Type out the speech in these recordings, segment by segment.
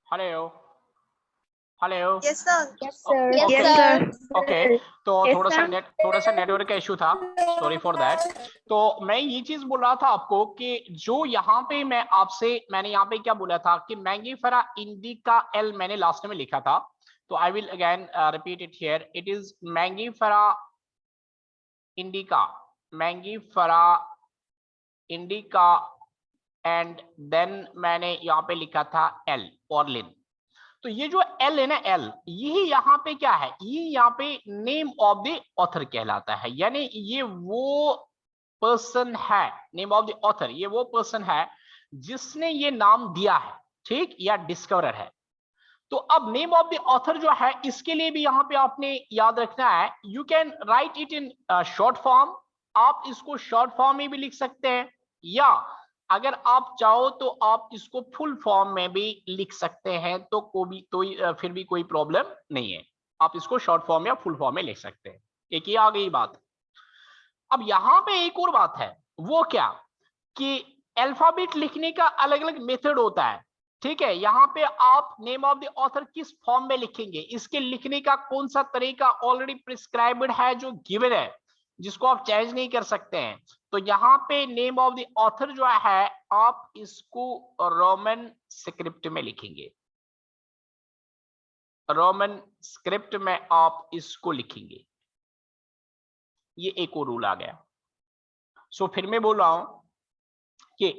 Hello hello. Yes, sir. Yes, sir. Okay Yes, sir. Okay, तो Yes, थोड़ा सा network का इशू था, सॉरी फॉर दैट। तो मैं ये चीज बोल रहा था आपको कि जो यहाँ पे मैंने यहाँ पे क्या बोला था कि मैंगीफेरा इंडिका एल मैंने लास्ट में लिखा था, तो I will again repeat it here. It is mangifera indica and then मैंने यहाँ पे लिखा था एल और लिन। तो ये जो एल है ना, एल, यही यहाँ पे क्या है, ये यहाँ पे नेम ऑफ द ऑथर कहलाता है, यानी ये वो पर्सन है, नेम ऑफ द ऑथर, ये वो पर्सन है जिसने ये नाम दिया है, ठीक, या डिस्कवरर है। तो अब नेम ऑफ द ऑथर जो है, इसके लिए भी यहाँ पे आपने याद रखना है, you can write it in short form, आप इसको शॉर्ट फॉर्म में भी लिख सकते हैं, या अगर आप चाहो तो आप इसको फुल फॉर्म में भी लिख सकते हैं, तो फिर भी कोई प्रॉब्लम नहीं है, आप इसको शॉर्ट फॉर्म या फुल फॉर्म में लिख सकते हैं। एक ये आ गई बात। अब यहां पे एक और बात है, वो क्या कि अल्फाबेट लिखने का अलग अलग मेथड होता है, ठीक है। यहाँ पे आप नेम ऑफ द ऑथर किस फॉर्म में लिखेंगे, इसके लिखने का कौन सा तरीका ऑलरेडी प्रिस्क्राइब्ड है, जो गिवन है, जिसको आप चेंज नहीं कर सकते हैं। तो यहाँ पे नेम ऑफ द ऑथर जो है, आप इसको रोमन स्क्रिप्ट में लिखेंगे, रोमन स्क्रिप्ट में आप इसको लिखेंगे। ये एक और रूल आ गया। सो फिर मैं बोल रहा हूं कि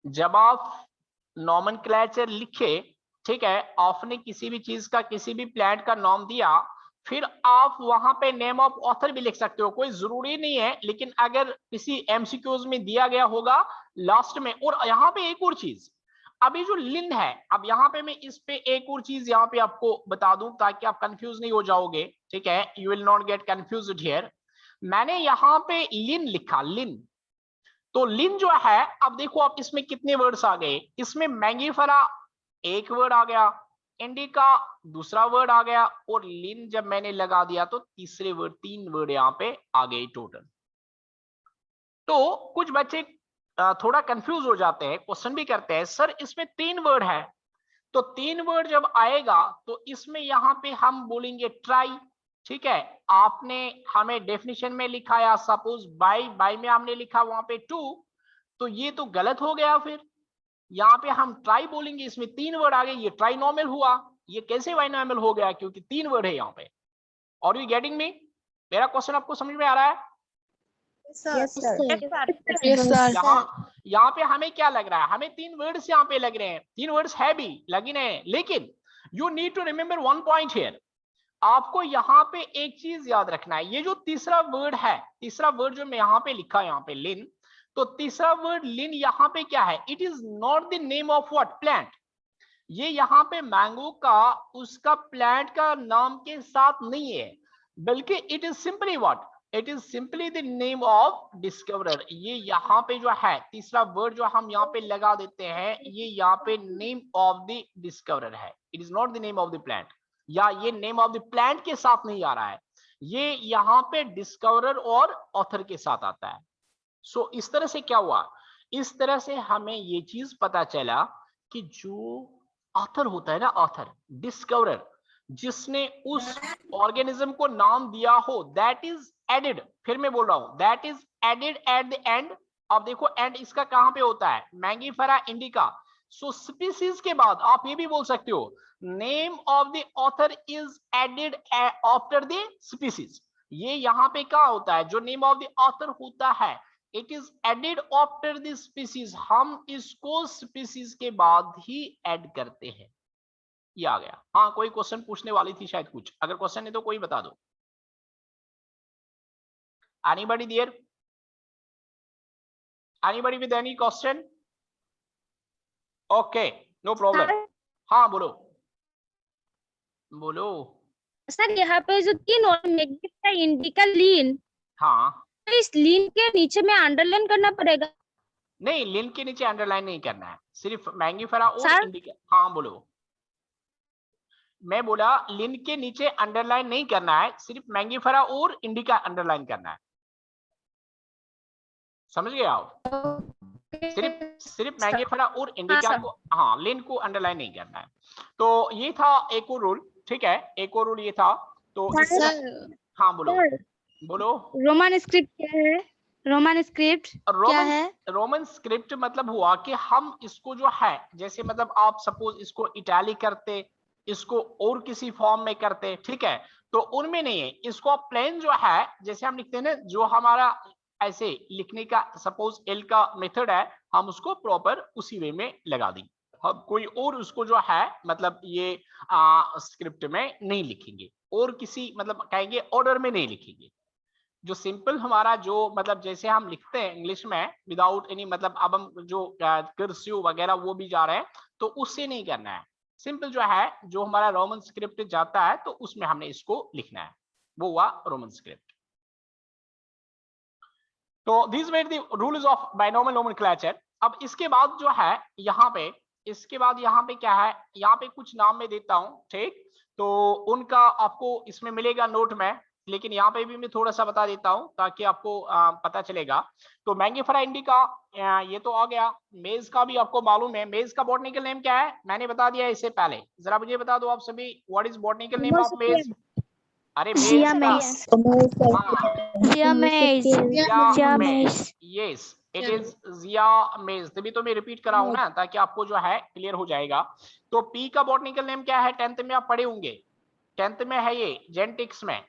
जब आप नॉमेनक्लेचर लिखे, ठीक है, आपने किसी भी चीज का, किसी भी प्लांट का नाम दिया, फिर आप वहां पे नेम ऑफ ऑथर भी लिख सकते हो, कोई जरूरी नहीं है, लेकिन अगर किसी एमसीक्यूज में दिया गया होगा लास्ट में। और यहाँ पे एक और चीज, अभी जो लिन है, अब यहाँ पे मैं इस पे एक और चीज यहाँ पे आपको बता दूं ताकि आप कंफ्यूज नहीं हो जाओगे, ठीक है, you will not gate confused here. मैंने यहाँ पे लिन लिखा, लिन, तो लिन जो है, अब देखो आप इसमें कितने वर्ड्स आ गए, इसमें मैंगीफेरा एक वर्ड आ गया, इंडिका दूसरा वर्ड आ गया, और लिन जब मैंने लगा दिया तो तीसरे वर्ड, 3 वर्ड यहाँ पे आ गए टोटल। तो कुछ बच्चे थोड़ा कंफ्यूज हो जाते हैं, क्वेश्चन भी करते हैं, सर इसमें 3 वर्ड है, तो 3 वर्ड जब आएगा तो इसमें यहाँ पे हम बोलेंगे ट्राई, ठीक है। आपने हमें डेफिनेशन में लिखा, या सपोज बाई में हमने लिखा वहां पे 2, तो ये तो गलत हो गया। फिर यहाँ पे हम ट्राई बोलेंगे, इसमें 3 वर्ड आ गए, ये ट्राइनोमियल हुआ। ये कैसे बाइनोमियल हो गया, क्योंकि 3 वर्ड है यहाँ पे। और यू गेटिंग मी, मेरा क्वेश्चन आपको समझ में आ रहा है? Yes, sir. Yes, sir. यहाँ पे हमें क्या लग रहा है, हमें 3 वर्ड्स यहाँ पे लग रहे हैं, 3 वर्ड्स है भी लगी नहीं, लेकिन you need to remember one point here. आपको यहाँ पे एक चीज याद रखना है, ये जो तीसरा वर्ड है, तीसरा वर्ड जो मैं यहाँ पे लिखा, यहाँ पे लिन, तो तीसरा वर्ड लिन यहाँ पे क्या है, it is not the name of what, plant. ये यहाँ पे मैंगो का, उसका प्लांट का नाम के साथ नहीं है, बल्कि it is simply what, it is simply the name of discoverer. ये यहाँ पे जो है तीसरा वर्ड जो हम यहाँ पे लगा देते हैं, ये यहाँ पे नेम ऑफ द डिस्कवरर है, it is not the name of the plant, या ये नेम ऑफ द प्लांट के साथ नहीं आ रहा है, ये यहाँ पे डिस्कवरर और ऑथर के साथ आता है। सो इस तरह से क्या हुआ, इस तरह से हमें ये चीज पता चला कि जो ऑथर होता है ना, ऑथर, डिस्कवरर, जिसने उस ऑर्गेनिज्म को नाम दिया हो, दैट इज एडेड, फिर मैं बोल रहा हूं, that is added at the end. अब देखो एंड इसका कहां पे होता है, मैंगीफेरा इंडिका। सो स्पीसीज के बाद आप ये भी बोल सकते हो, name of the author is added after the species. ये यहाँ पे क्या होता है, जो नेम ऑफ द ऑथर होता है, it is added after the species, हम इसको स्पीसीज के बाद ही ऐड करते हैं। ये आ गया। हाँ, कोई क्वेश्चन पूछने वाली थी शायद कुछ, अगर क्वेश्चन नहीं तो कोई बता दो। Anybody there, anybody with any question? Okay, no problem. हाँ बोलो बोलो। सर यहाँ पे जो 3 और मैग्नीफिका, इंडिका, लीन, हाँ, तो इस लीन के नीचे में अंडरलाइन करना पड़ेगा? नहीं, लिन के नीचे अंडरलाइन नहीं करना है, सिर्फ मैंगीफेरा और सर? इंडिका। हाँ बोलो। मैं बोला लिन के नीचे अंडरलाइन नहीं करना है, सिर्फ मैंगीफेरा और इंडिका अंडरलाइन करना है, समझ गए आप? सिर्फ मैंगिफेरा और इंडिका को, हाँ, लेन को अंडरलाइन नहीं करना है। तो ये था एक और रूल, ठीक है, एक और रूल ये था। तो हाँ बोलो बोलो। रोमन स्क्रिप्ट क्या है? रोमन स्क्रिप्ट क्या है? रोमन स्क्रिप्ट मतलब हुआ कि हम इसको जो है, जैसे मतलब आप सपोज इसको इटैलिक करते, इसको और किसी फॉर्म में करते, ठीक है, तो उनमें नहीं है। इसको आप प्लेन जो है, जैसे हम लिखते हैं ना, जो हमारा ऐसे लिखने का सपोज एल का मेथड है, हम उसको प्रॉपर उसी वे में लगा देंगे। हम कोई और उसको जो है मतलब ये स्क्रिप्ट में नहीं लिखेंगे, और किसी मतलब कहेंगे ऑर्डर में नहीं लिखेंगे। जो सिंपल हमारा जो मतलब जैसे हम लिखते हैं इंग्लिश में विदाउट एनी मतलब, अब हम जो कर्सिव वगैरह वो भी जा रहे हैं, तो उससे नहीं करना है। सिंपल जो है, जो हमारा रोमन स्क्रिप्ट जाता है तो उसमें हमने इसको लिखना है, वो हुआ रोमन स्क्रिप्ट। तो this were the rules of binomial nomenclature. अब इसके बाद जो है यहाँ पे, इसके बाद यहाँ पे क्या है, यहाँ पे कुछ नाम मैं देता हूँ, ठीक, तो उनका आपको इसमें मिलेगा नोट में, लेकिन यहाँ पे भी मैं थोड़ा सा बता देता हूँ ताकि आपको पता चलेगा। तो मैंगिफेरा इंडिका ये तो आ गया। मेज का भी आपको मालूम है, मेज का बॉटनिकल नेम क्या है, मैंने बता दिया इससे पहले। जरा मुझे बता दो आप सभी, what is botanical name of मेज? अरे मेज का, यस इट इज जिया मेज। तभी तो मैं रिपीट कर रहा हूं ना, ताकि आपको जो है क्लियर हो जाएगा। तो पी का बॉटनिकल नेम क्या है, 10th में आप पढ़े होंगे, 10th में है ये जेनेटिक्स में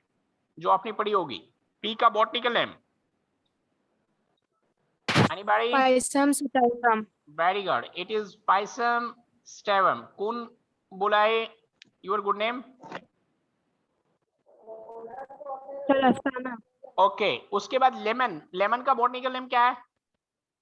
जो आपने पढ़ी होगी। पी का botanical name anybody? Pisum sativum. Very good, it is pisum sativum. कौन बुलाए योर गुड नेम? ओके, उसके बाद लेमन। लेमन का बॉटनिकल नेम क्या है?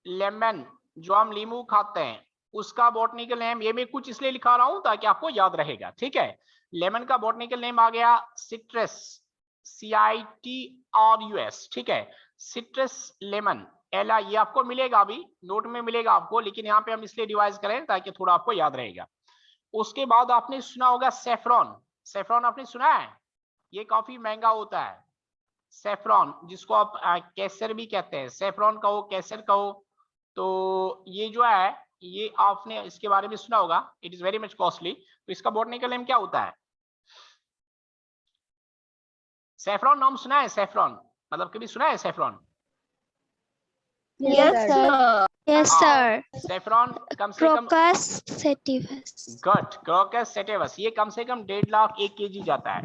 लेमन, जो हम लीमू खाते हैं उसका बॉटनिकल नेम, ये मैं कुछ इसलिए लिखा रहा हूं ताकि आपको याद रहेगा, ठीक है। लेमन का बॉटनिकल नेम आ गया सिट्रस, CITRUS, ठीक है, सिट्रस लेमन, एला। ये आपको मिलेगा, अभी नोट में मिलेगा आपको, लेकिन यहाँ पे हम इसलिए रिवाइज करें ताकि थोड़ा आपको याद रहेगा। उसके बाद आपने सुना होगा सेफ्रॉन। सेफ्रॉन आपने सुना है, ये काफी महंगा होता है। सेफ्रॉन, जिसको आप केसर भी कहते हैं, सेफ्रॉन कहो केसर कहो, तो ये जो है, ये आपने इसके बारे में सुना होगा, it is very much costly. तो इसका बॉटनिकल नेम क्या होता है? सेफ्रॉन नाम सुना है? सेफ्रॉन मतलब कभी सुना है saffron? Yes sir, yes sir. Saffron कम से कम, crocus sativus, good, crocus sativus, ये कम से कम 1.5 लाख 1 केजी जाता है।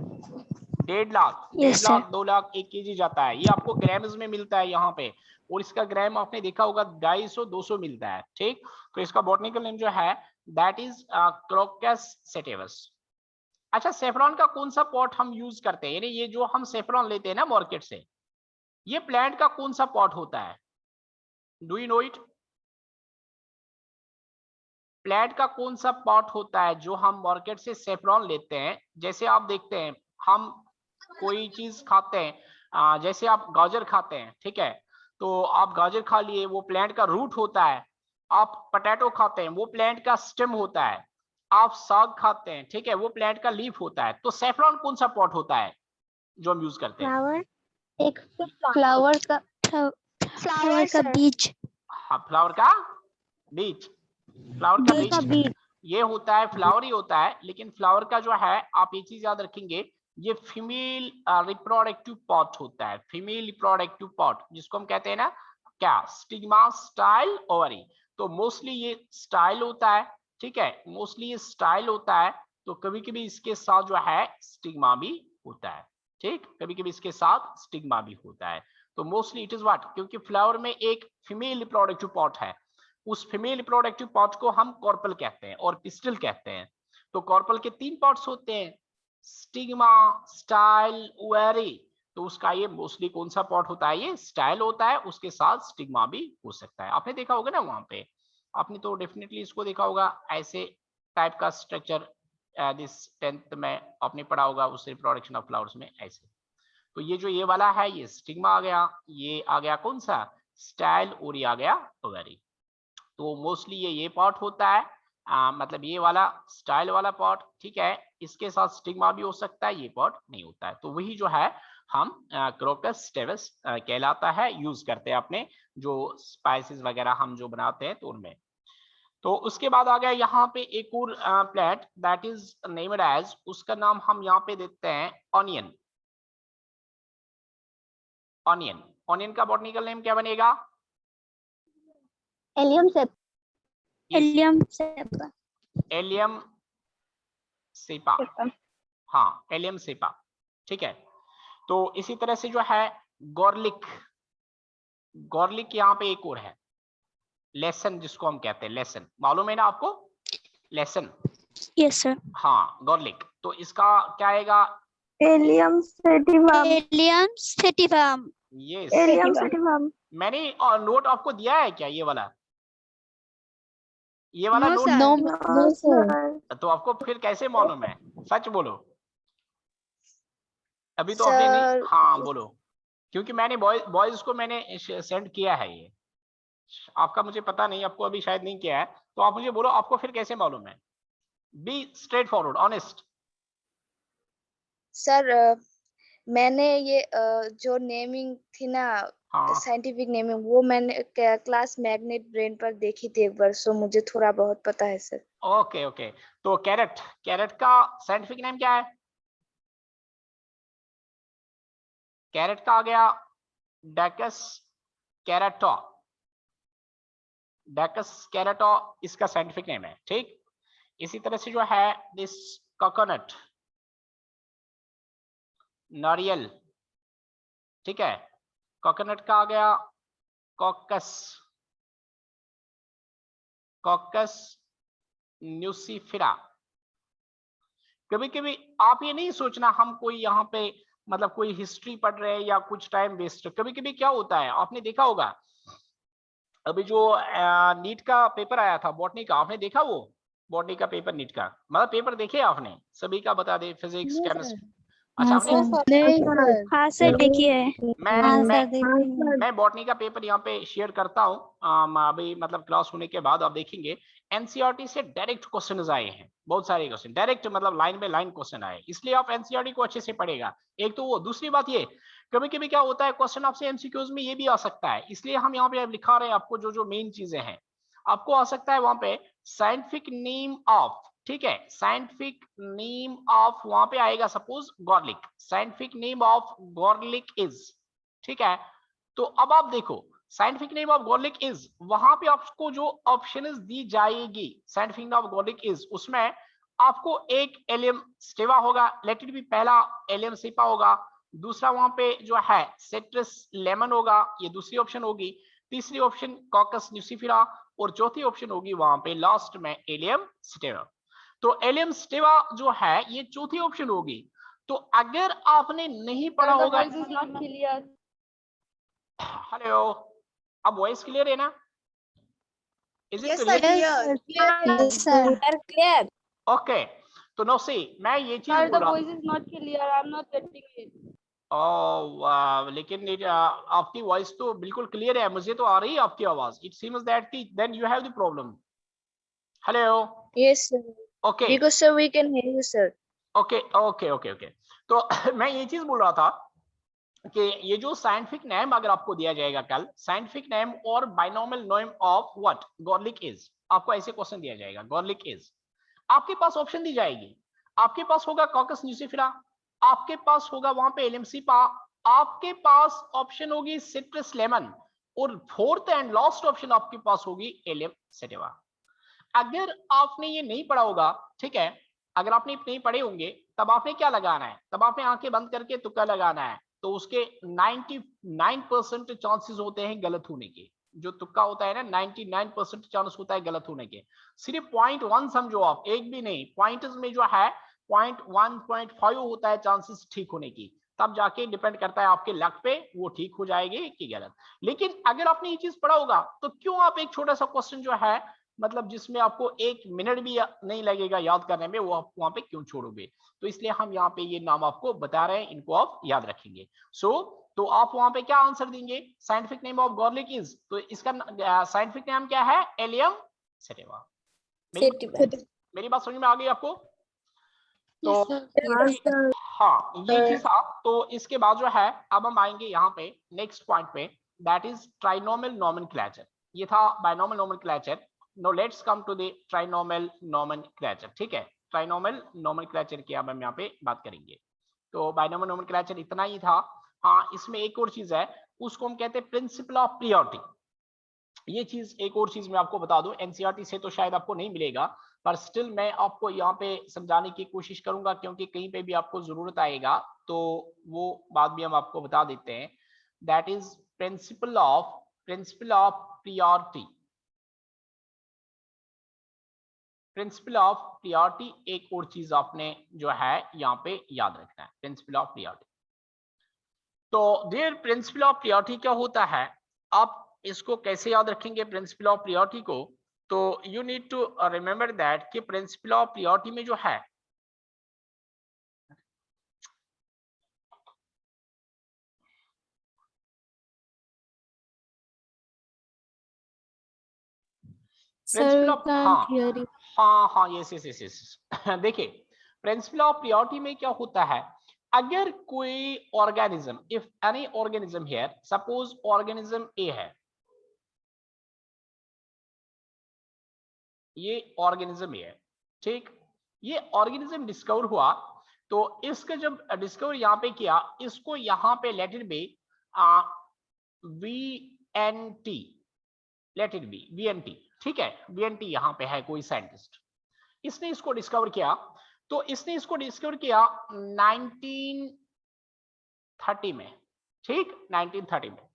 1.5 लाख, 1.5 लाख 2 लाख 1 केजी जाता है। ये आपको ग्राम्स में मिलता है यहाँ पे, और इसका ग्राम आपने देखा होगा 250-200 मिलता है, ठीक। तो इसका बॉटनिकल नेम जो है दैट इज क्रोकस सेटिवस। अच्छा, सेफ्रॉन का कौन सा पॉट हम यूज करते हैं, यानी ये जो हम सेफ्रॉन लेते हैं ना मार्केट से, ये प्लांट का कौन सा पॉट होता है? Do you know it? Plant का कौन सा पॉट होता है जो हम मार्केट से सेफ्रॉन लेते हैं? जैसे आप देखते हैं, हम कोई चीज खाते हैं, जैसे आप गाजर खाते हैं, ठीक है, तो आप गाजर खा लिए, वो प्लांट का रूट होता है। आप पोटैटो खाते हैं, वो प्लांट का स्टेम होता है। आप साग खाते हैं, ठीक है, वो प्लांट का लीफ होता है। तो सेफ्रॉन कौन सा पॉट होता है जो हम यूज करते हैं? फ्लावर, एक फ्लावर का बीज। हाँ, फ्लावर का बीज, फ्लावर का बीज ये होता है, फ्लावर ही होता है। लेकिन फ्लावर का जो है, आप एक चीज याद रखेंगे, ये फीमेल रिप्रोडक्टिव पॉट होता है। फीमेल रिप्रोडक्टिव पॉट, जिसको हम कहते हैं ना क्या, स्टिग्मा स्टाइल ओवरी। तो मोस्टली ये स्टाइल होता है, ठीक है, मोस्टली ये स्टाइल होता है। तो कभी कभी इसके साथ जो है स्टिग्मा भी होता है, ठीक, कभी कभी इसके साथ स्टिग्मा भी होता है। तो मोस्टली इट इज व्हाट, क्योंकि फ्लावर में एक फीमेल रिप्रोडक्टिव पॉट है, उस फीमेल रिप्रोडक्टिव पार्ट को हम कॉर्पल कहते हैं और पिस्टल कहते हैं। तो कॉर्पल के 3 पार्ट्स होते हैं, स्टिग्मा, स्टाइल, ओवरी। तो उसका ये मोस्टली कौन सा पार्ट होता है? ये स्टाइल होता है, उसके साथ स्टिग्मा भी हो सकता है। आपने देखा होगा ना वहां पे, आपने तो डेफिनेटली इसको देखा होगा, ऐसे टाइप का स्ट्रक्चर दिस 10th में आपने पढ़ा होगा उस रिप्रोडक्शन ऑफ फ्लावर्स में, ऐसे। तो ये जो ये वाला है, ये स्टिग्मा आ गया, ये आ गया कौन सा, स्टाइल, और ये आ गया ओवरी। तो मोस्टली ये पार्ट होता है, मतलब ये वाला स्टाइल वाला पार्ट, ठीक है, इसके साथ स्टिग्मा भी हो सकता है, ये पार्ट नहीं होता है। तो वही जो है हम क्रोकस स्टेवस कहलाता है, यूज करते हैं अपने जो स्पाइसेस वगैरह हम जो बनाते हैं तो उनमें। तो उसके बाद आ गया यहाँ पे एक और plant that is named as, उसका नाम हम यहाँ पे देते हैं ऑनियन। ऑनियन, ऑनियन का बॉटनिकल नेम क्या बनेगा? Allium cep, Yes, allium cep, allium cepa. हाँ, एलियम सेपा, ठीक है। तो इसी तरह से जो है गॉर्लिक, गॉर्लिक यहाँ पे एक और है, लेसन जिसको हम कहते हैं, लेसन मालूम है ना आपको? लेसन, यस सर, हाँ गॉर्लिक। तो इसका क्या आएगा? Allium sativum, allium sativum, yes, allium sativum. मैंने नोट आपको दिया है क्या ये वाला? ये वाला no note? Sir, no sir, तो आपको फिर कैसे मालूम है? सच बोलो, अभी तो आपने नहीं, हाँ बोलो, क्योंकि मैंने बॉयज को मैंने सेंड किया है ये, आपका मुझे पता नहीं, आपको अभी शायद नहीं किया है, तो आप मुझे बोलो आपको फिर कैसे मालूम है? Be straight forward, honest. Sir मैंने ये जो नेमिंग थी ना, हाँ साइंटिफिक नेमिंग, वो मैंने क्लास मैग्नेट ब्रेन पर देखी थी एक बार, सो मुझे थोड़ा बहुत पता है सर। Okay okay. तो कैरेट, कैरेट का साइंटिफिक नेम क्या है? कैरेट का आ गया डैकस कैरेटो, डैकस कैरेटो इसका साइंटिफिक नेम है, ठीक। इसी तरह से जो है दिस कोकोनट, नारियल, ठीक है। कोकोनट का आ गया कॉकस, कॉकस न्यूसीफेरा। कभी कभी आप ये नहीं सोचना हम कोई यहाँ पे मतलब कोई हिस्ट्री पढ़ रहे हैं या कुछ टाइम वेस्ट, कभी कभी क्या होता है आपने देखा होगा, अभी जो नीट का पेपर आया था बॉटनी का, आपने देखा वो बॉटनी का पेपर, नीट का मतलब पेपर देखे आपने? सभी का बता दे, फिजिक्स केमिस्ट्री। अच्छा आपने, हाँ सर देखिए, मैं बॉटनी का पेपर यहाँ पे शेयर करता हूँ अभी मतलब क्लास होने के बाद आप देखेंगे एनसीईआरटी से डायरेक्ट क्वेश्चन आए हैं, बहुत सारे क्वेश्चन डायरेक्ट मतलब लाइन बाय लाइन क्वेश्चन आए, इसलिए आप एनसीईआरटी को अच्छे से पढ़ेगा। एक तो वो, दूसरी बात ये कभी कभी क्या होता है क्वेश्चन आपसे एमसीक्यूज में ये भी आ सकता है, इसलिए हम यहाँ पे लिखा रहे हैं आपको जो जो मेन चीजें हैं। आपको आ सकता है वहां पे साइंटिफिक नेम ऑफ, ठीक है, साइंटिफिक नेम ऑफ वहां पे आएगा suppose garlic, scientific name of garlic is, ठीक है। तो अब आप देखो scientific name of garlic is, वहां पे आपको जो ऑप्शंस दी जाएगी scientific name of garlic is, उसमें आपको एक एलियम स्टेवा होगा, लेट इट बी पहला एलियम सेपा होगा, दूसरा वहां पे जो है सिट्रस लेमन होगा, ये दूसरी ऑप्शन होगी, तीसरी ऑप्शन कॉकस न्यूसीफेरा, और चौथी ऑप्शन होगी वहां पे लास्ट में एलियम स्टेवा। तो एलियम स्टेवा जो है ये चौथी ऑप्शन होगी। तो अगर आपने नहीं पढ़ा होगा, हेलो, अब वॉइस क्लियर है ना? Is it clear? Clear. Okay, तो नो सी मैं ये चीज बोल रहा हूं, लेकिन आपकी वॉइस तो बिल्कुल क्लियर है, मुझे तो आ रही है आपकी आवाज, इट सीम्स दैट कि then you have the problem. Hello, yes sir, okay because sir we can hear you sir. Okay okay okay okay. तो मैं ये चीज बोल रहा था कि ये जो साइंटिफिक नेम अगर आपको दिया जाएगा कल, साइंटिफिक नेम और binomial name of what garlic is, आपको ऐसे क्वेश्चन दिया जाएगा गॉर्लिक इज, आपके पास ऑप्शन दी जाएगी, आपके पास होगा कॉकस न्यूसीफेरा, आपके पास होगा वहां पे एलियम सेपा, आपके पास ऑप्शन होगी सिट्रस लेमन, और फोर्थ एंड लास्ट ऑप्शन आपके पास होगी एलियम सेटिवा। अगर आपने ये नहीं पढ़ा होगा, ठीक है, अगर आपने नहीं पढ़े होंगे तब आपने क्या लगाना है, तब आपने आंखें बंद करके तुक्का लगाना है, तो उसके 99% चांसेस होते हैं गलत होने के, जो तुक्का होता है ना 99% चांस होता है गलत होने के, सिर्फ 0.1 समझो आप, एक भी नहीं, पॉइंट्स में जो है 0.1 0.5 होता है चांसेस ठीक होने की, तब जाके डिपेंड करता है आपके लक पे वो ठीक हो जाएगी कि गलत। लेकिन अगर आपने ये चीज पढ़ा होगा तो क्यों आप एक छोटा सा क्वेश्चन जो है मतलब जिसमें आपको 1 मिनट भी नहीं लगेगा याद करने में, वो आप वहां पे क्यों छोड़ोगे? तो इसलिए हम यहाँ पे ये नाम आपको बता रहे हैं, इनको आप याद रखेंगे। तो आप वहां पे क्या आंसर देंगे? Scientific name of garlic is, तो इसका साइंटिफिक नेम क्या है? Allium sativa. मेरी बात समझ में आ गई आपको? तो हाँ ये चीज था। तो इसके बाद जो है अब हम आएंगे यहाँ पे नेक्स्ट पॉइंट पे, दैट इज ट्राइनोमियल नोमेनक्लेचर। ये था binomial nomenclature. Now let's come to the trinomial nomenclature. ठीक है, ट्राइनोमियल नोमेनक्लेचर की अब हम यहाँ पे बात करेंगे। तो बाइनोमियल नोमेनक्लेचर इतना ही था। हाँ इसमें एक और चीज है, उसको हम कहते हैं प्रिंसिपल ऑफ प्रियोरिटी। ये चीज एक और चीज मैं आपको बता दूं, एनसीईआरटी से तो शायद आपको नहीं मिलेगा, पर स्टिल मैं आपको यहाँ पे समझाने की कोशिश करूंगा, क्योंकि कहीं पे भी आपको जरूरत आएगा तो वो बात भी हम आपको बता देते हैं। That is principal of priority. Principal of priority एक और चीज आपने जो है यहाँ पे याद रखना है, प्रिंसिपल ऑफ प्रियोरिटी। तो डियर प्रिंसिपल ऑफ प्रियोरिटी क्या होता है, आप इसको कैसे याद रखेंगे प्रिंसिपल ऑफ प्रियोरिटी को? तो you need to remember that कि प्रिंसिपल ऑफ प्रियोरिटी में जो है प्रिंसिपल ऑफ हाँ यस यस यस यस देखिए प्रिंसिपल ऑफ प्रियोरिटी में क्या होता है, अगर कोई organism, if any organism here, suppose organism A है, ये ऑर्गेनिज्म है, ठीक, ये ऑर्गेनिज्म डिस्कवर हुआ, तो इसका जब डिस्कवर यहाँ पे किया, इसको यहाँ पे late it B VNT, late it B VNT, ठीक है, VNT यहाँ पे है कोई साइंटिस्ट, इसने इसको डिस्कवर किया। तो इसने इसको डिस्कवर किया 1930 में, ठीक, 1930 में।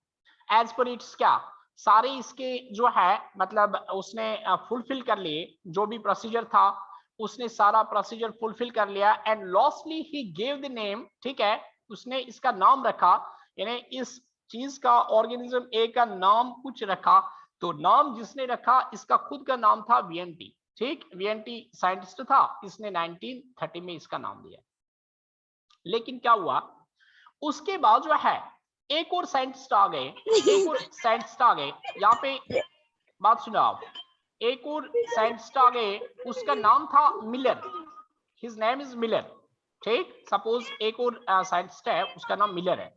एज पर इट्स क्या सारे इसके जो है मतलब उसने फुलफिल कर लिए, जो भी प्रोसीजर था उसने सारा प्रोसीजर फुलफिल कर लिया, and lastly he gave the name, ठीक है, उसने इसका नाम रखा, यानी इस चीज का ऑर्गेनिज्म ए का नाम कुछ रखा, तो नाम जिसने रखा इसका खुद का नाम था VNT, ठीक, VNT साइंटिस्ट था, इसने 1930 में इसका नाम दिया। लेकिन क्या हुआ उसके बाद जो है एक और साइंटिस्ट आ गए, एक और साइंटिस्ट आ गए, यहाँ पे बात सुनो आप, एक और साइंटिस्ट आ गए, उसका नाम था Miller, his name is Miller, ठीक, सपोज एक और साइंटिस्ट है उसका नाम मिलर है।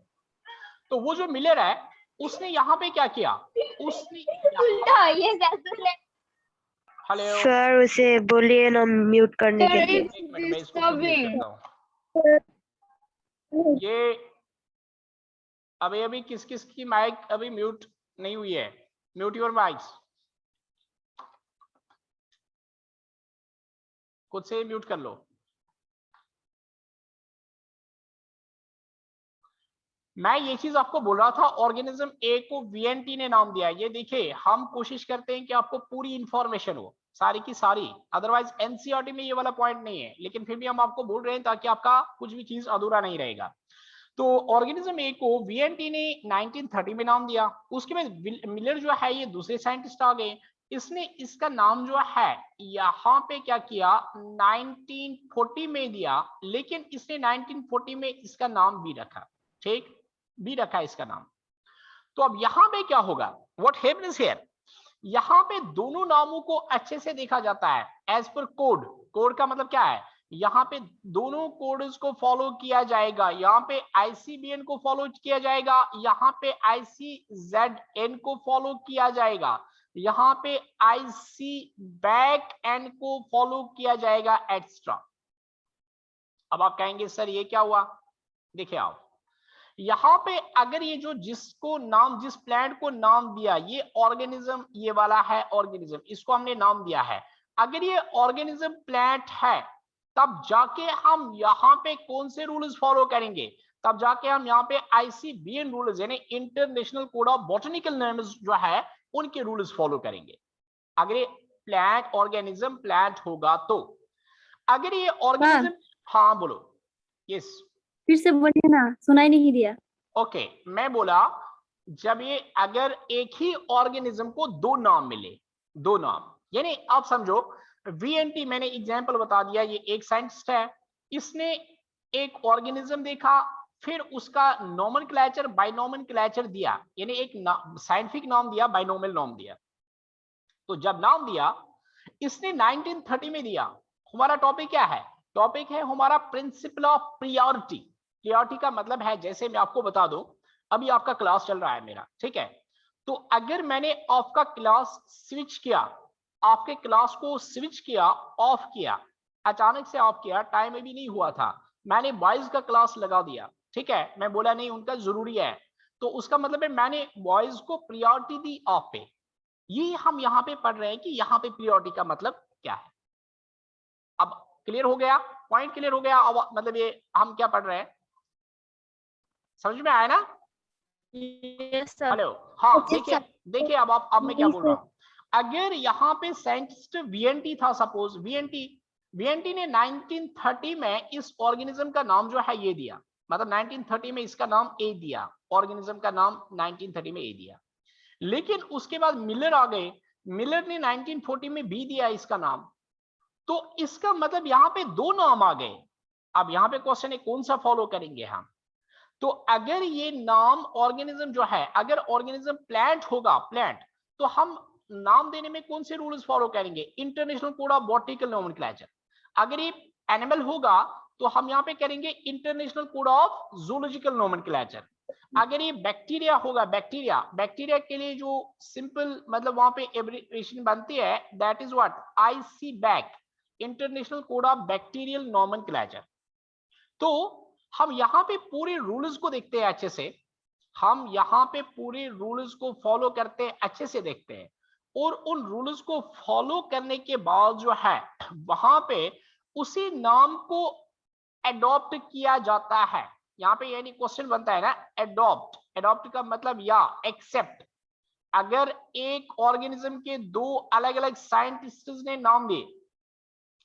तो वो जो मिलर है उसने यहाँ पे क्या किया, उसने हेलो सर उसे बोलिए ना म्यूट करने के लिए। एक मिनट मैं इसको खुद म्यूट करता हूँ। ये अभी किस किस की माइक अभी म्यूट नहीं हुई है, म्यूट योर माइक्स, खुद से म्यूट कर लो। मैं ये चीज आपको बोल रहा था, ऑर्गेनिज्म ए को VNT ने नाम दिया। ये देखिए हम कोशिश करते हैं कि आपको पूरी इंफॉर्मेशन हो, सारी की सारी, अदरवाइज एनसीईआरटी में ये वाला पॉइंट नहीं है, लेकिन फिर भी हम आपको बोल रहे हैं ताकि आपका कुछ भी चीज अधूरा नहीं रहेगा। तो ऑर्गेनिज्म ए को VNT ने 1930 में नाम दिया। उसके बाद मिलर जो है ये दूसरे साइंटिस्ट आ गए, इसने इसका नाम जो है यहाँ पे क्या किया 1940 में दिया, लेकिन इसने 1940 में इसका नाम भी रखा, ठीक, भी रखा इसका नाम। तो अब यहाँ पे क्या होगा, व्हाट हैपेंस हियर, यहाँ पे दोनों नामों को अच्छे से देखा जाता है एज पर कोड। कोड का मतलब क्या है, यहाँ पे दोनों कोड्स को फॉलो किया जाएगा, यहाँ पे ICBN को फॉलो किया जाएगा, यहाँ पे ICZN को फॉलो किया जाएगा, यहाँ पे ICBACN को फॉलो किया जाएगा एक्स्ट्रा। अब आप कहेंगे सर ये क्या हुआ, देखिए आप यहाँ पे अगर ये जो जिसको नाम, जिस प्लांट को नाम दिया, ये ऑर्गेनिज्म, ये वाला है ऑर्गेनिज्म, इसको हमने नाम दिया है, अगर ये ऑर्गेनिज्म प्लांट है तब जाके हम यहाँ पे कौन से रूल्स फॉलो करेंगे, तब जाके हम यहाँ पे ICBN रूल्स यानी international code of botanical names जो है उनके रूल्स फॉलो करेंगे। अगर ये प्लांट ऑर्गेनिज्म प्लांट होगा तो, अगर ये ऑर्गेनिज्म, हाँ बोलो, यस फिर से बोलिए ना, सुनाई नहीं दिया। ओके, मैं बोला जब ये अगर एक ही ऑर्गेनिज्म को दो नाम मिले, दो नाम, यानी आप समझो VNT मैंने एग्जांपल बता दिया, ये एक साइंटिस्ट है, इसने एक ऑर्गेनिज्म देखा, फिर उसका नोमेनक्लेचर बाइनोमेनक्लेचर दिया, यानी एक साइंटिफिक नाम दिया, बाइनोमियल नाम दिया। तो जब नाम दिया इसने 1930 में दिया, हमारा टॉपिक क्या है टॉपिक है हमारा प्रिंसिपल ऑफ प्रियोरिटी। प्रियोरिटी का मतलब है, जैसे मैं आपको बता दूं, अभी आपका क्लास चल रहा है मेरा, ठीक है, तो अगर मैंने आपका क्लास स्विच किया, आपके क्लास को स्विच किया, ऑफ किया, अचानक से ऑफ किया, टाइम अभी नहीं हुआ था, मैंने बॉयज का क्लास लगा दिया, ठीक है, मैं बोला नहीं उनका जरूरी है, तो उसका मतलब है मैंने बॉयज को प्रियोरिटी दी ऑफ पे। ये हम यहाँ पे पढ़ रहे हैं कि यहाँ पे प्रियोरिटी का मतलब क्या है। अब क्लियर हो गया, पॉइंट क्लियर हो गया। अब मतलब ये हम क्या पढ़ रहे हैं, समझ में आया ना? Yes sir. हेलो, हाँ Yes, देखिए sir. देखिए, अब मैं क्या Yes, बोल sir. रहा हूँ। अगर यहाँ पे साइंटिस्ट वीएनटी था, सपोज वीएनटी ने 1930 में इस ऑर्गेनिज्म का नाम जो है ये दिया, मतलब 1930 में इसका नाम ए दिया, ऑर्गेनिज्म का नाम 1930 में ए दिया। लेकिन उसके बाद मिलर आ गए, मिलर ने 1940 में बी दिया इसका नाम। तो इसका मतलब यहाँ पे दो नाम आ गए। अब यहाँ पे क्वेश्चन है कौन सा फॉलो करेंगे हम। तो अगर ये नाम ऑर्गेनिज्म जो है, अगर ऑर्गेनिज्म प्लांट होगा, प्लांट, तो हम नाम देने में कौन से रूल्स फॉलो करेंगे, international code of botanical nomenclature. अगर ये एनिमल होगा तो हम यहाँ पे करेंगे international code of zoological nomenclature. अगर ये बैक्टीरिया होगा, बैक्टीरिया के लिए जो सिंपल मतलब वहां पे एब्रिविएशन बनती है, that is what, ICBAC, international code of bacterial nomenclature. तो हम यहाँ पे पूरे रूल्स को देखते हैं अच्छे से, हम यहाँ पे पूरे रूल्स को फॉलो करते हैं, अच्छे से देखते हैं, और उन रूल्स को फॉलो करने के बाद जो है वहां पे उसी नाम को एडॉप्ट किया जाता है। यहाँ पे यानी क्वेश्चन बनता है ना, एडॉप्ट का मतलब या एक्सेप्ट। अगर एक ऑर्गेनिज्म के दो अलग अलग साइंटिस्ट ने नाम दिए,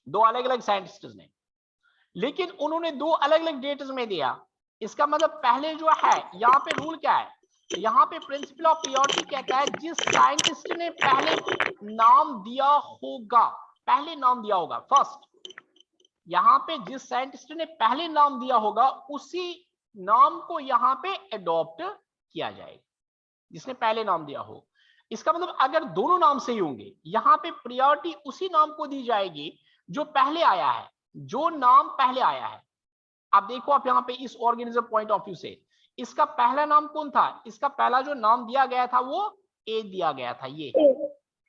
दो अलग अलग साइंटिस्ट ने, लेकिन उन्होंने दो अलग अलग डेट्स में दिया, इसका मतलब पहले जो है यहाँ पे रूल क्या है, यहाँ पे प्रिंसिपल ऑफ प्रियोरिटी कहता है जिस साइंटिस्ट ने पहले नाम दिया होगा, पहले नाम दिया होगा फर्स्ट, यहाँ पे जिस साइंटिस्ट ने पहले नाम दिया होगा उसी नाम को यहाँ पे एडॉप्ट किया जाएगा, जिसने पहले नाम दिया हो। इसका मतलब अगर दोनों नाम सही होंगे, यहाँ पे प्रियोरिटी उसी नाम को दी जाएगी जो पहले आया है, जो नाम पहले आया है। अब देखो आप यहाँ पे इस ऑर्गेनिज्म पॉइंट ऑफ व्यू से, इसका पहला नाम कौन था, इसका पहला जो नाम दिया गया था वो ए दिया गया था, ये,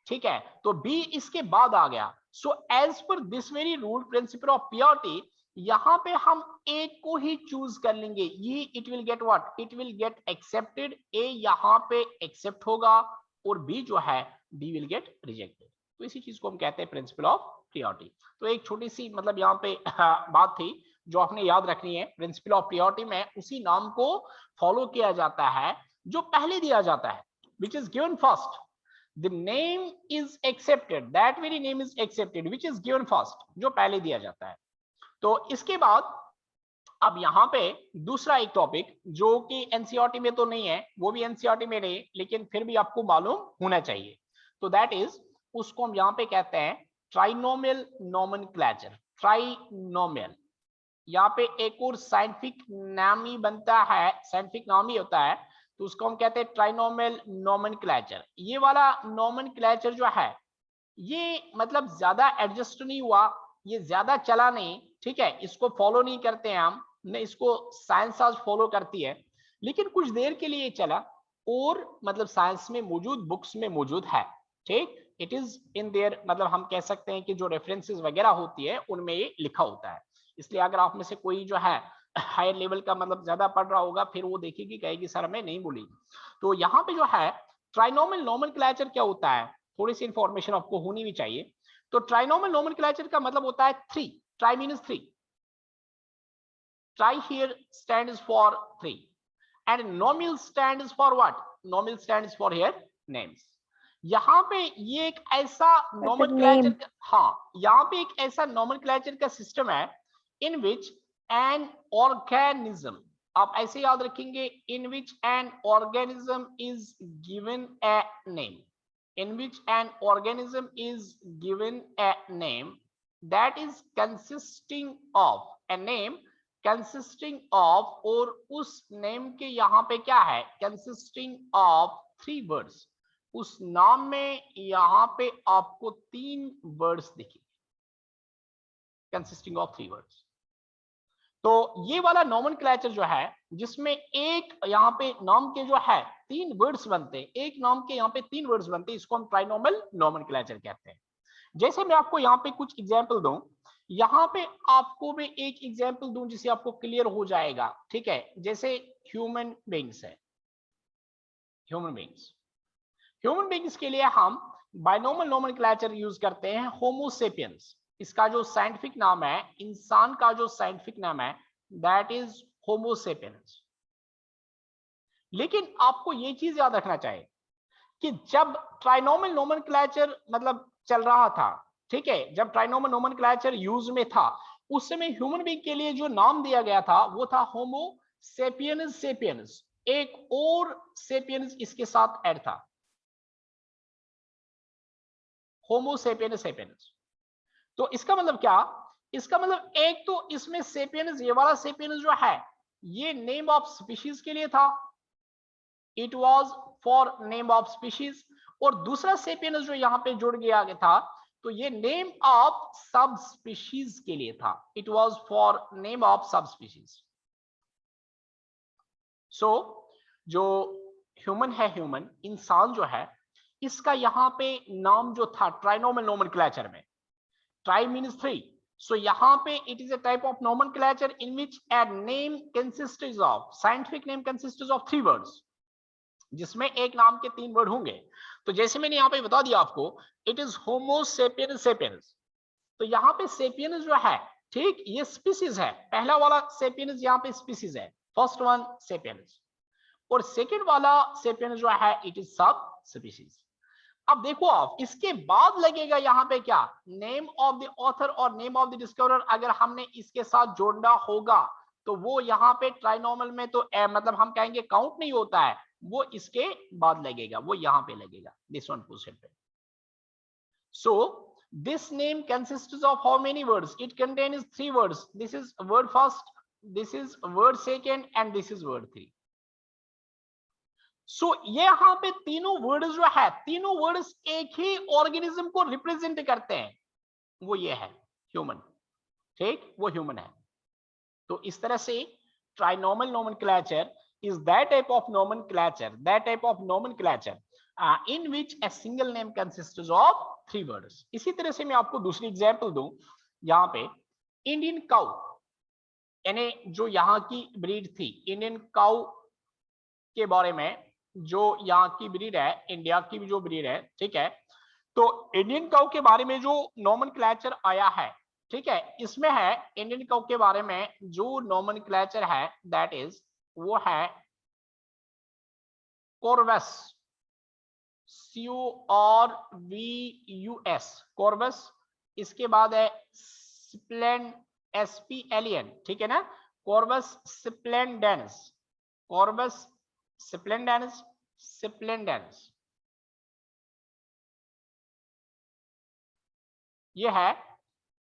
ठीक है, तो बी इसके बाद आ गया। So as per this very rule principle of purity, यहाँ पे हम ए को ही चूज कर लेंगे, ये it will get what, it will get accepted, ए यहाँ पे एक्सेप्ट होगा और बी जो है बी विल गेट रिजेक्टेड। तो इसी चीज को हम कहते हैं प्रिंसिपल ऑफ प्रियोरिटी। तो एक छोटी सी मतलब यहाँ पे बात थी जो आपने याद रखनी है, प्रिंसिपल ऑफ प्रियोरिटी में उसी नाम को फॉलो किया जाता है जो पहले दिया जाता है, which is given first, the name is accepted, that very name is accepted which is given first, जो पहले दिया जाता है। तो इसके बाद अब यहाँ पे दूसरा एक टॉपिक जो कि एनसीईआरटी में तो नहीं है, वो भी एनसीईआरटी में नहीं, लेकिन फिर भी आपको मालूम होना चाहिए, तो दैट इज, उसको हम यहाँ पे कहते हैं ट्राइनोमियल नोमेनक्लेचर। ट्राइनोमियल, यहाँ पे एक और साइंटिफिक नाम ही बनता है, साइंटिफिक नाम ही होता है, तो उसको हम कहते हैं ट्राइनोमियल नोमेनक्लेचर। ये वाला नोमेनक्लेचर जो है ये मतलब ज्यादा एडजस्ट नहीं हुआ, ये ज्यादा चला नहीं, ठीक है, इसको फॉलो नहीं करते हैं हम, नहीं इसको साइंस आज फॉलो करती है, लेकिन कुछ देर के लिए चला और मतलब साइंस में मौजूद, बुक्स में मौजूद है, ठीक, इट इज इन देयर, मतलब हम कह सकते हैं कि जो रेफरेंसेस वगैरह होती है उनमें ये लिखा होता है। इसलिए अगर आप में से कोई जो है हायर लेवल का मतलब ज्यादा पढ़ रहा होगा, फिर वो देखेगी कहेगी सर हमें नहीं बोली। तो यहाँ पे जो है ट्राइनोमियल नोमेनक्लेचर क्या होता है, थोड़ी सी इंफॉर्मेशन आपको होनी भी चाहिए। तो ट्राइनोमियल नोमेनक्लेचर का मतलब होता है three, try means three, try here stands for three and नोमियल stands for what, नोमियल stands for here names. यहाँ पे ये एक ऐसा नोमेनक्लेचर, हाँ यहाँ पे एक ऐसा नोमेनक्लेचर का सिस्टम है इन विच एन ऑर्गेनिज्म, आप ऐसे याद रखेंगे, in which an organism is given a name, in which an organism is given a name that is consisting of a name consisting of, और उस नेम के यहाँ पे क्या है, consisting of three words, उस नाम में यहाँ पे आपको तीन वर्ड्स दिखेंगे, कंसिस्टिंग ऑफ 3 वर्ड्स। तो ये वाला नॉमेनक्लेचर जो है, जिसमें एक यहाँ पे नाम के जो है 3 वर्ड्स बनते हैं, एक नाम के यहाँ पे 3 वर्ड्स बनते हैं, इसको हम ट्राइनोमल नॉमेनक्लेचर कहते हैं। जैसे मैं आपको यहाँ पे कुछ एग्जाम्पल दूं, यहाँ पे आपको मैं एक एग्जाम्पल दूं जिससे आपको क्लियर हो जाएगा, ठीक है। जैसे ह्यूमन बीइंग्स है, ह्यूमन बीइंग्स के लिए हम बाइनोमियल नोमेनक्लेचर यूज करते हैं होमो सेपियंस। इसका जो साइंटिफिक नाम है, इंसान का जो साइंटिफिक नाम है, दैट इज होमो सेपियंस। लेकिन आपको ये चीज याद रखना चाहिए कि जब ट्राइनोमियल नोमेनक्लेचर मतलब चल रहा था, ठीक है, जब ट्राइनोमियल नोमेनक्लेचर यूज में था, उस समय ह्यूमन बीइंग के लिए जो नाम दिया गया था वो था होमो सेपियंस सेपियंस। एक और सेपियंस इसके साथ ऐड था, होमो सेपियंस सेपियंस। तो इसका मतलब क्या, इसका मतलब एक तो इसमें सेपियंस, ये वाला सेपियंस जो है ये नेम ऑफ स्पीशीज के लिए था, it was for name of species. और दूसरा सेपियंस जो यहां पे जुड़ गया था, तो ये नेम ऑफ सब स्पीशीज के लिए था, it was for name of सब स्पीशीज। सो जो ह्यूमन है, ह्यूमन इंसान जो है, इसका यहां पे नाम जो था ट्राइनोमियल नोमेनक्लेचर में, ट्राई मीन्स 3, so यहाँ पे it is a type of nomenclature in which a name consists of, scientific name consists of 3 words, जिसमें एक नाम के 3 वर्ड होंगे। तो जैसे मैंने यहाँ पे बता दिया आपको, it is homo sapiens sapiens। तो यहाँ पे sapiens जो है, ठीक, ये स्पीसीज है। पहला वाला sapiens यहाँ पे स्पीसीज है, फर्स्ट वन sapiens, और सेकेंड वाला sapiens जो है it is सब स्पीसीज। अब देखो आप, इसके बाद लगेगा यहाँ पे क्या, नेम ऑफ द ऑथर और नेम ऑफ द डिस्कवरर। अगर हमने इसके साथ जोड़ना होगा तो वो यहाँ पे ट्राइनोमियल में तो मतलब हम कहेंगे काउंट नहीं होता है, वो इसके बाद लगेगा, वो यहाँ पे लगेगा, दिस वन पोजीशन पे। So this name consists of how many words, it contains 3 words, this is word first, this is word second and this is word 3। सो ये यहाँ पे तीनों वर्ड्स जो है, तीनों वर्ड्स एक ही ऑर्गेनिज्म को रिप्रेजेंट करते हैं, वो ये है ह्यूमन, ठीक, वो ह्यूमन है। तो इस तरह से trinomial nomenclature is that type of nomenclature in which a single name consists of 3 words। इसी तरह से मैं आपको दूसरी एग्जांपल दूं, यहाँ पे इंडियन काउ, यानी जो यहाँ की ब्रीड थी, इंडियन काउ के बारे में, जो यहाँ की ब्रीड है, इंडिया की भी जो ब्रीड है, ठीक है, तो इंडियन काउ के बारे में जो नोमेनक्लेचर आया है, ठीक है, इसमें है इंडियन काउ के बारे में जो नोमेनक्लेचर है, दैट इज, वो है कॉर्वस, CORVUS, कॉर्वस। इसके बाद है SPLEN, ठीक है ना, कॉर्वस स्प्लेंडेंस, कॉर्वस स्प्लेंडेंस, ये है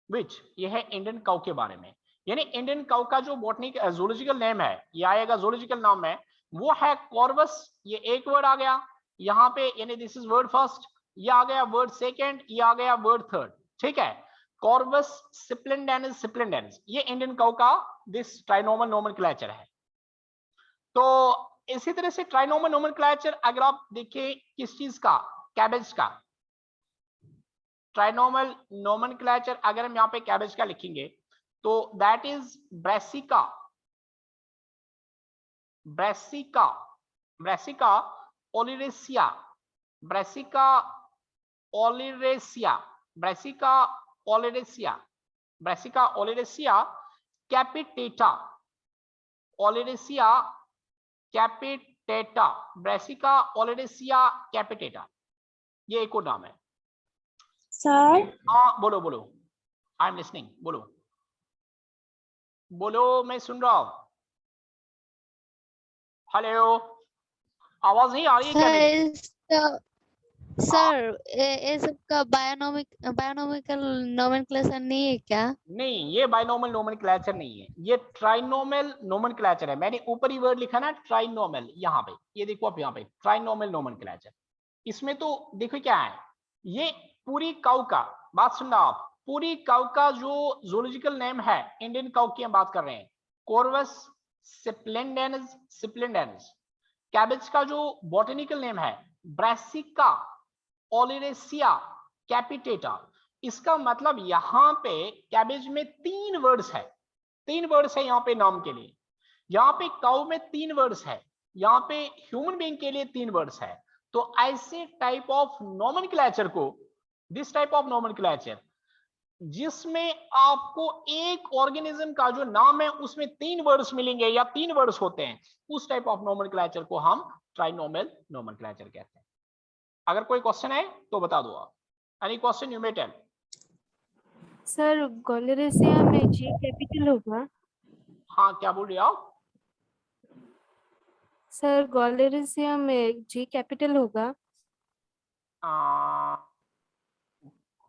विच, ये है इंडियन काउ के बारे में। यानी इंडियन काउ का जो बॉटनिक जूलॉजिकल नेम है, ये आएगा जूलॉजिकल नाम है, वो है कॉर्वस। ये एक वर्ड आ गया यहाँ पे, यानी दिस इज वर्ड फर्स्ट, ये आ गया वर्ड सेकेंड, ये आ गया वर्ड थर्ड, ठीक है, कॉर्वस स्प्लेंडेंस, ये इंडियन काउ का दिस ट्राइनोमियल नोमेनक्लेचर है। तो इसी तरह से ट्राइनोमियल नोमेनक्लेचर अगर आप देखें किस चीज का, कैबेज का, ट्राइनोमियल नोमेनक्लेचर अगर हम यहाँ पे कैबेज का लिखेंगे तो that is brassica, oleracea, कैपिटेटा, brassica oleracea कैपिटेटा, ये एक और नाम है। सर, हाँ बोलो बोलो, आई एम लिसनिंग, बोलो बोलो, मैं सुन रहा हूं। हेलो, आवाज नहीं आ रही है क्या मेरी? सर ये सबका बायोनॉमिकल नोमेनक्लेचर नहीं है क्या? नहीं, ये बाइनोमियल नोमेनक्लेचर नहीं है, ये ट्राइनोमियल नोमेनक्लेचर है। मैंने ऊपर ही वर्ड लिखा ना ट्राइनोमियल, यहाँ पे ये देखो आप, यहाँ पे ट्राइनोमियल नोमेनक्लेचर। इसमें तो देखो क्या है, ये पूरी काउ का, बात सुनना आप, पूरी काउ का जो जूलॉजिकल नेम है, इंडियन काउ की हम बात कर रहे हैं, कोर्वस स्प्लेंडेनस स्प्लेंडेनस। कैबेज का जो बॉटनिकल नेम है, ब्रासिका ओलिरेसिया कैपिटेटा। इसका मतलब यहाँ पे कैबेज में 3 वर्ड्स है, 3 वर्ड्स है यहाँ पे नाम के लिए। यहाँ पे काउ में 3 वर्ड्स है, यहाँ पे ह्यूमन बीइंग के लिए 3 वर्ड्स है। तो ऐसे टाइप ऑफ नोमेनक्लेचर को, दिस टाइप ऑफ नोमेनक्लेचर जिसमें आपको एक ऑर्गेनिज्म का जो नाम है उसमें 3 वर्ड्स मिलेंगे या 3 वर्ड्स होते हैं, उस टाइप ऑफ नोमेनक्लेचर को हम ट्राइनोमियल नोमेनक्लेचर कहते हैं। अगर कोई क्वेश्चन है तो बता दो आप। Any question you may tell. Sir गोलेरेसिया में जी कैपिटल होगा? हाँ, क्या बोल रहे हो आप? सर गोलेरेसिया में जी कैपिटल होगा?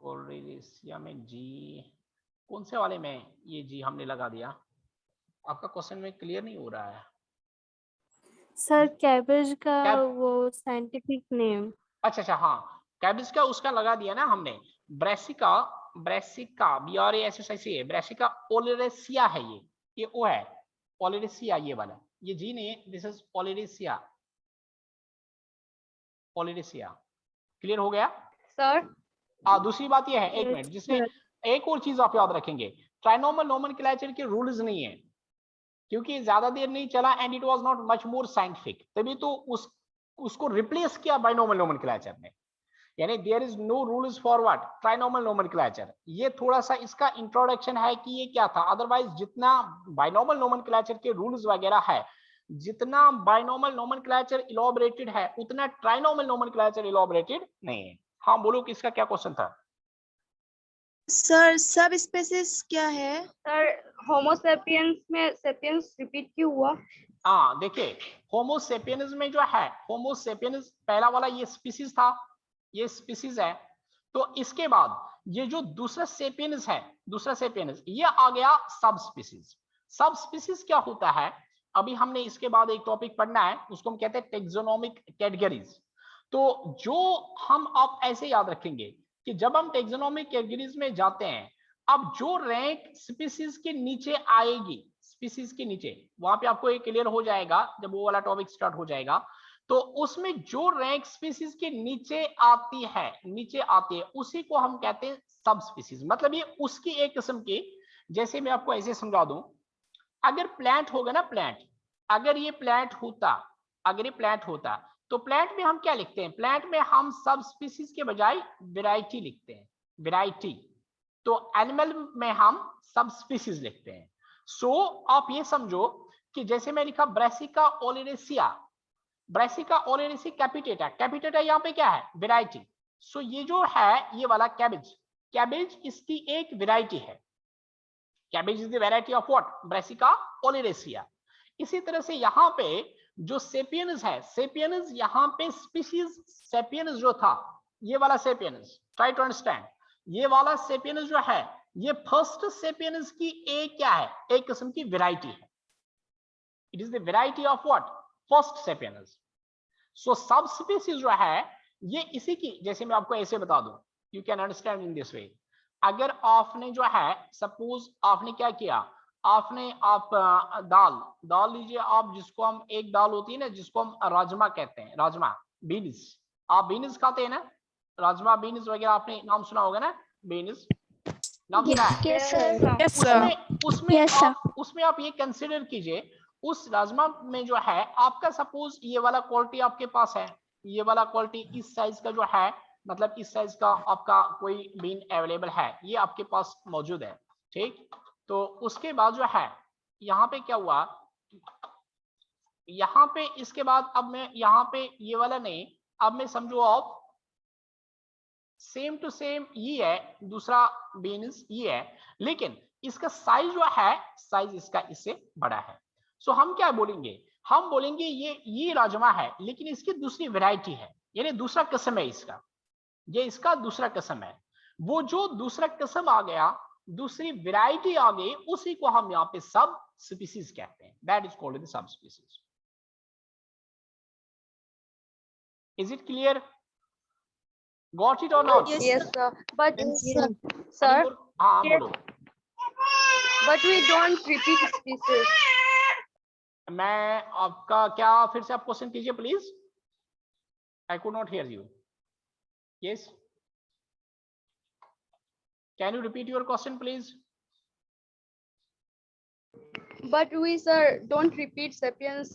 कोलेरेसिया में जी, कौन से वाले में ये जी हमने लगा दिया? आपका क्वेश्चन में क्लियर नहीं हो रहा है। सर कैबेज का कैब- वो साइंटिफिक नेम। अच्छा, हाँ, कैबिज का उसका लगा दिया ना हमने, Brassica, Brassica BRASSICA, Brassica oleracea है ये ओ है, ओलेरेसिया ये वाला, ये जी नहीं है, this is oleracea, oleracea. Clear हो गया सर दूसरी बात ये है, एक मिनट, जिसमें एक और चीज आप याद रखेंगे, ट्राइनोमियल नोमेनक्लेचर के रूल्स नहीं है, क्योंकि ज्यादा देर नहीं चला and it was not much more scientific, तभी तो उसको रिप्लेस किया बाइनोमियल नोमेनक्लेचर ने। यानी there is no rules for what, trinomial nomenclature. ये थोड़ा सा इसका इंट्रोडक्शन है कि ये क्या था, अदरवाइज जितना बाइनोमियल नोमेनक्लेचर के रूल्स वगैरह है, जितना बाइनोमियल नोमेनक्लेचर इलॉबरेटेड है, उतना ट्राइनोमियल नोमेनक्लेचर इलॉबरेटेड नहीं है। हाँ बोलो कि इसका क्या क्वेश्चन था? सर सब स्पेसिस क्या है? सर होमो सेपियंस में सेपियंस रिपीट क्यों हुआ? हाँ देखिए, होमो सेपियंस में जो है, होमो सेपियंस पहला वाला ये स्पीसीज था, ये स्पीसीज है। तो इसके बाद ये जो दूसरा सेपियंस है, दूसरा सेपियंस, ये आ गया सब स्पीसीज। सब स्पीसीज क्या होता है, अभी हमने इसके बाद एक टॉपिक पढ़ना है, उसको हम कहते हैं टेक्सोनोमिक कैटेगरीज। तो जो हम आप ऐसे याद रखेंगे कि जब हम टेक्सोनोमिक कैटेगरीज में जाते हैं, अब जो रैंक स्पीसीज के नीचे आएगी, स्पीसीज के नीचे, वहां पे आपको एक क्लियर हो जाएगा जब वो वाला टॉपिक स्टार्ट हो जाएगा। तो उसमें जो रैंक स्पीसीज के नीचे आती है, उसी को हम कहते हैं सब स्पीसीज। मतलब ये उसकी एक किस्म की, जैसे मैं आपको ऐसे समझा दूं, अगर प्लांट होगा ना, प्लांट, अगर ये प्लांट होता, तो प्लांट में हम क्या लिखते हैं? प्लांट में हम सब स्पीसीज के बजाय वैरायटी लिखते हैं, वैरायटी। तो एनिमल में हम सब स्पीसीज लिखते हैं। सो आप ये समझो कि जैसे मैं लिखा ब्रेसिका ओलिरेसिया, ब्रेसिका ओलिरेसिया कैपिटेटा, कैपिटेटा यहाँ पे क्या है? वैरायटी। सो ये जो है ये वाला कैबेज, कैबेज इसकी एक वैरायटी है। Cabbage is the variety of what? Brassica oleracea. इसी तरह से यहाँ पे जो सेपियंस है, सेपियंस यहाँ पे स्पीशीज, सेपियंस जो था, ये वाला सेपियंस, ट्राई टू अंडरस्टैंड, ये वाला सेपियंस जो है, ये फर्स्ट सेपियंस की एक क्या है? एक किस्म की वैरायटी है। It is the variety of what? First sapiens. So सब स्पीशीज जो है ये इसी की, जैसे मैं आपको ऐसे बता दूं, you can understand in this way. अगर आपने जो है, सपोज आपने क्या किया, आपने आप दाल लीजिए आप, जिसको हम एक दाल होती है ना, जिसको हम राजमा कहते हैं, राजमा, बीन्स। आप बीन्स खाते हैं ना, राजमा बीन्स वगैरह आपने नाम सुना होगा ना, बीन्स नाम सुना है? उसमें आप ये कंसिडर कीजिए, उस राजमा में जो है आपका, सपोज ये वाला क्वालिटी आपके पास है, ये वाला क्वालिटी इस साइज का जो है, मतलब इस साइज का आपका कोई बीन अवेलेबल है, ये आपके पास मौजूद है, ठीक। तो उसके बाद जो है यहाँ पे क्या हुआ, यहाँ पे इसके बाद अब मैं यहाँ पे ये वाला नहीं, अब मैं समझो आप सेम टू सेम ये है, दूसरा बीन्स ये है, लेकिन इसका साइज जो है, साइज इसका इससे बड़ा है। सो हम क्या बोलेंगे, हम बोलेंगे ये राजमा है, लेकिन इसकी दूसरी वैरायटी है, यानी दूसरा किस्म है इसका, ये इसका दूसरा किस्म है। वो जो दूसरा किस्म आ गया, दूसरी वैरायटी आ गई, उसी को हम यहाँ पे सब स्पीसीज कहते हैं। That is called the sub species. Is it clear? Got it or not? Yes, sir. But Yes, sir. sir, हाँ बोलो। But we don't repeat species. मैं आपका क्या, फिर से आप क्वेश्चन कीजिए please, I could not here you. Yes, can you repeat your question please? But we, sir, don't repeat sapiens.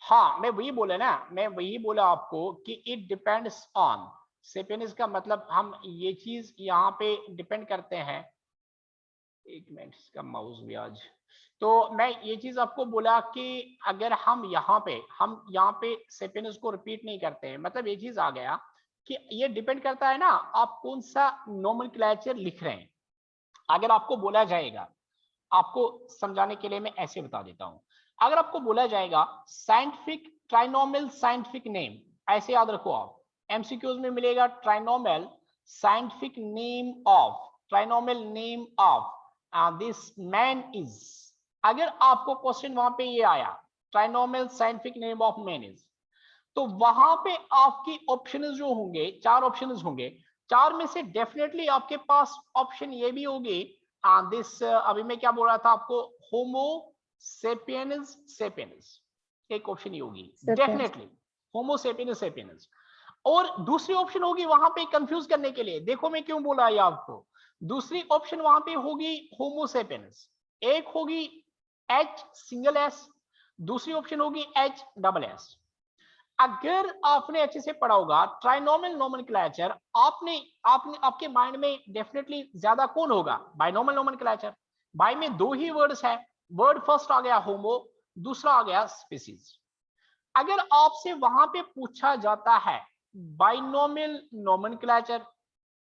हाँ मैं वही बोला ना, मैं वही बोला आपको कि इट डिपेंड्स ऑन। सेपियंस का मतलब हम ये चीज यहाँ पे डिपेंड करते हैं। एक मिनट, इसका माउस भी आज। तो मैं ये चीज आपको बोला कि अगर हम यहाँ पे सेपियंस को रिपीट नहीं करते हैं, मतलब ये चीज आ गया कि ये डिपेंड करता है ना आप कौन सा नोमेनक्लेचर लिख रहे हैं। अगर आपको बोला जाएगा, आपको समझाने के लिए मैं ऐसे बता देता हूं, अगर आपको बोला जाएगा साइंटिफिक ट्राइनोमियल साइंटिफिक नेम, ऐसे याद रखो आप, एमसीक्यूज में मिलेगा trinomial scientific name of, trinomial name of this man is. अगर आपको क्वेश्चन वहां पे ये आया trinomial scientific name of man is, तो वहां पे आपकी ऑप्शन जो होंगे, 4 ऑप्शन होंगे, 4 में से डेफिनेटली आपके पास ऑप्शन ये भी होगी दिस, अभी मैं क्या बोल रहा था आपको, होमो सेपियंस सेपियंस, एक ऑप्शन ये होगी डेफिनेटली, होमो सेपियंस सेपियंस। और दूसरी ऑप्शन होगी वहां पे कंफ्यूज करने के लिए, देखो मैं क्यों बोला ये आपको, दूसरी ऑप्शन वहां पे होगी होमो सेपियंस, एक होगी एच सिंगल एस, दूसरी ऑप्शन एच डबल एस। अगर आपने अच्छे से पढ़ा होगा ट्राइनोमियल नोमेनक्लेचर, आपके माइंड में डेफिनेटली ज्यादा कौन होगा, बाइनोमियल नोमेनक्लेचर। बाय में 2 ही वर्ड्स है, वर्ड फर्स्ट आ गया होमो, दूसरा आ गया स्पीसीज। अगर आपसे वहां पे पूछा जाता है बाइनोमियल नोमेनक्लेचर,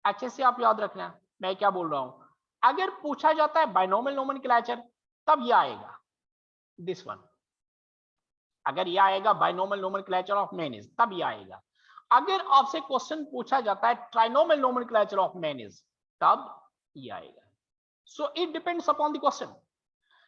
अच्छे से आप याद रखना मैं क्या बोल रहा हूं, अगर पूछा जाता है बाइनोमियल नोमेनक्लेचर तब ये आएगा दिस वन, अगर ये आएगा बाइनोमियल नोमेनक्लेचर ऑफ मैनीज तब ये आएगा। अगर आपसे क्वेश्चन पूछा जाता है ट्राइनोमियल नोमेनक्लेचर ऑफ मैनीज तब ये आएगा। So it depends upon the question,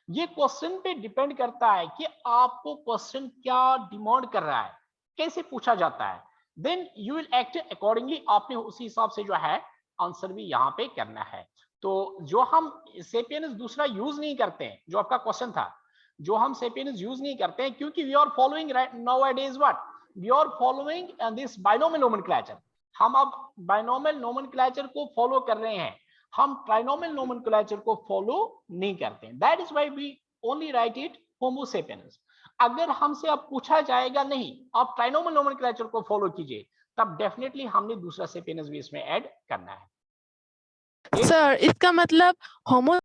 ये क्वेश्चन पे डिपेंड करता है कि आपको क्वेश्चन क्या डिमांड कर रहा है, कैसे पूछा जाता है, then you will act accordingly, आपने उसी हिसाब से जो है आंसर भी यहाँ पे करना है। तो जो हम सेपियंस दूसरा यूज नहीं करते हैं, जो आपका क्वेश्चन था, जो हम सेपियंस यूज नहीं करते हैं क्योंकि we are following nowadays what, we are following this binomial nomenclature, हम अब बाइनोमियल नोमेनक्लेचर को फॉलो कर रहे हैं, हम ट्राइनोमियल नोमेनक्लेचर को फॉलो नहीं करते हैं, that is why we only write it homo sapiens. अगर हमसे अब पूछा जाएगा नहीं आप ट्राइनोमियल नोमेनक्लेचर को फॉलो कीजिए, तब डेफिनेटली हमने दूसरा सेपियंस भी इसमें ऐड करना है। सर इसका मतलब होमो